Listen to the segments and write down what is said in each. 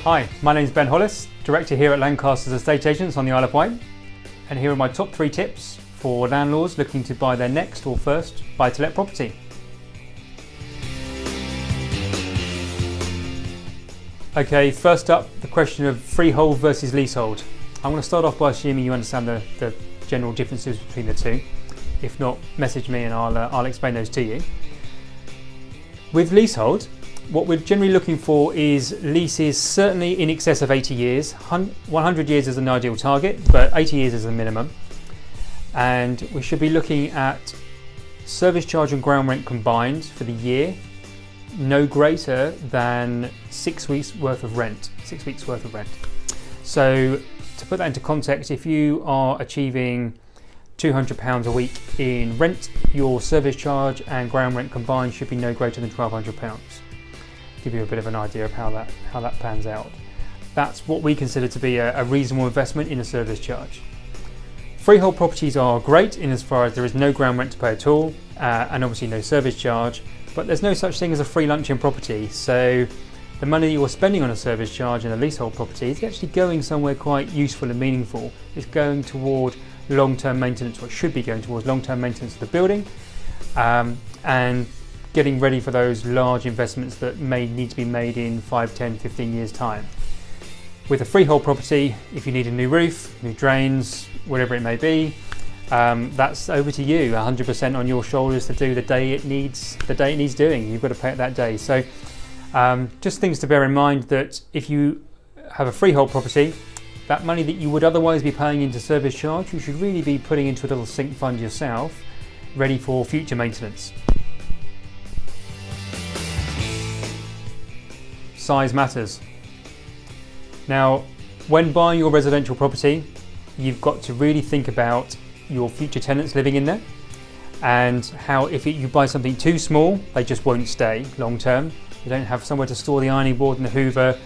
Hi, my name is Ben Hollis, Director here at Lancaster's Estate Agents on the Isle of Wight, and here are my top 3 tips for landlords looking to buy their next or first buy-to-let property. Okay, first up, the question of freehold versus leasehold. I'm going to start off by assuming you understand the general differences between the two. If not, message me and I'll explain those to you. With leasehold, what we're generally looking for is leases certainly in excess of 80 years. 100 years is an ideal target, but 80 years is a minimum. And we should be looking at service charge and ground rent combined for the year, no greater than 6 weeks worth of rent. 6 weeks worth of rent. So to put that into context, if you are achieving £200 a week in rent, your service charge and ground rent combined should be no greater than £1,200. Give you a bit of an idea of how that pans out. That's what we consider to be a reasonable investment in a service charge. Freehold properties are great in as far as there is no ground rent to pay at all, and obviously no service charge, but there's no such thing as a free lunch in property. So the money you're spending on a service charge in a leasehold property is actually going somewhere quite useful and meaningful. It's going toward long-term maintenance, or it should be going towards long-term maintenance of the building, and getting ready for those large investments that may need to be made in 5, 10, 15 years time. With a freehold property, if you need a new roof, new drains, whatever it may be, that's over to you, 100% on your shoulders to do the day it needs doing. You've got to pay it that day. So just things to bear in mind, that if you have a freehold property, that money that you would otherwise be paying into service charge, you should really be putting into a little sink fund yourself, ready for future maintenance. Size matters. Now, when buying your residential property, you've got to really think about your future tenants living in there, and how if you buy something too small, they just won't stay long term. You don't have somewhere to store the ironing board and the hoover.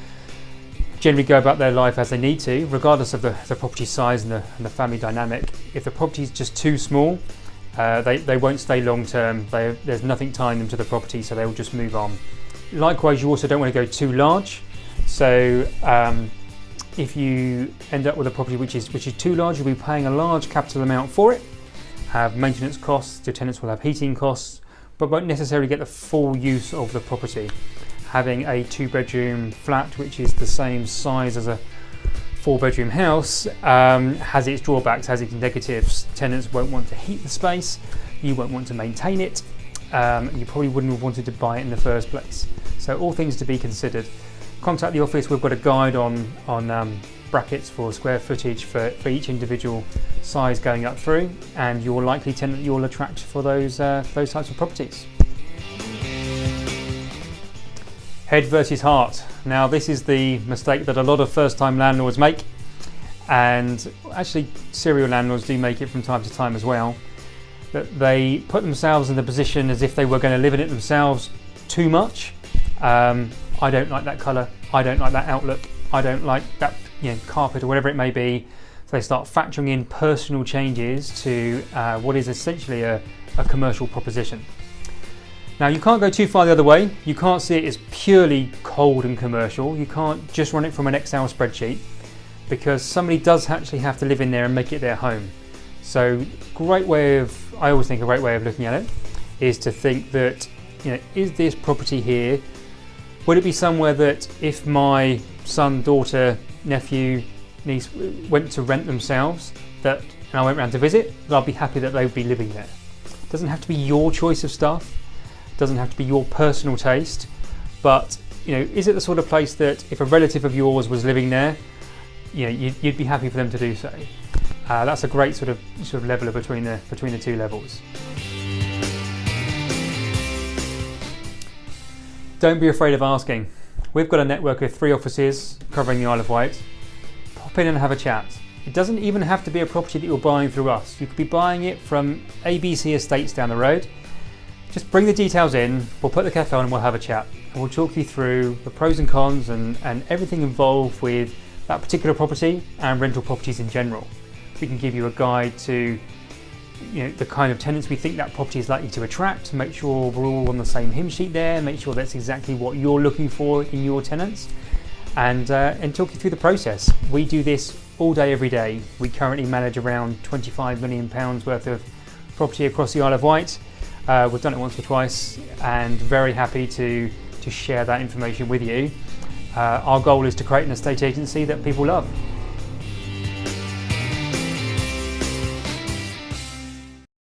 Generally go about their life as they need to, regardless of the property size and the family dynamic. If the property is just too small, they won't stay long term. There's nothing tying them to the property, so they will just move on. Likewise, you also don't want to go too large. So if you end up with a property which is too large, you'll be paying a large capital amount for it, have maintenance costs, your tenants will have heating costs, but won't necessarily get the full use of the property. Having a 2-bedroom flat, which is the same size as a 4-bedroom house, has its drawbacks, has its negatives. Tenants won't want to heat the space, you won't want to maintain it, you probably wouldn't have wanted to buy it in the first place. So all things to be considered. Contact the office. We've got a guide on brackets for square footage for each individual size going up through, and your likely tenant that you'll attract for those types of properties. Head versus heart. Now, this is the mistake that a lot of first-time landlords make, and actually serial landlords do make it from time to time as well, that they put themselves in the position as if they were going to live in it themselves too much. I don't like that colour, I don't like that outlook, I don't like that carpet or whatever it may be. So they start factoring in personal changes to what is essentially a commercial proposition. Now, you can't go too far the other way. You can't see it as purely cold and commercial. You can't just run it from an Excel spreadsheet, because somebody does actually have to live in there and make it their home. So I always think a great way of looking at it is to think that, is this property here, would it be somewhere that if my son, daughter, nephew, niece went to rent themselves, and I went round to visit, that I'll be happy that they would be living there. It doesn't have to be your choice of stuff, it doesn't have to be your personal taste, but is it the sort of place that if a relative of yours was living there, you'd be happy for them to do so. That's a great sort of leveler between the two levels. Don't be afraid of asking. We've got a network of 3 offices covering the Isle of Wight. Pop in and have a chat. It doesn't even have to be a property that you're buying through us. You could be buying it from ABC Estates down the road. Just bring the details in, we'll put the cafe on and we'll have a chat. And we'll talk you through the pros and cons and everything involved with that particular property and rental properties in general. We can give you a guide to the kind of tenants we think that property is likely to attract, make sure we're all on the same hymn sheet there, make sure that's exactly what you're looking for in your tenants. and talk you through the process. We do this all day, every day. We currently manage around £25 million worth of property across the Isle of Wight. We've done it once or twice, and very happy to share that information with you. Our goal is to create an estate agency that people love.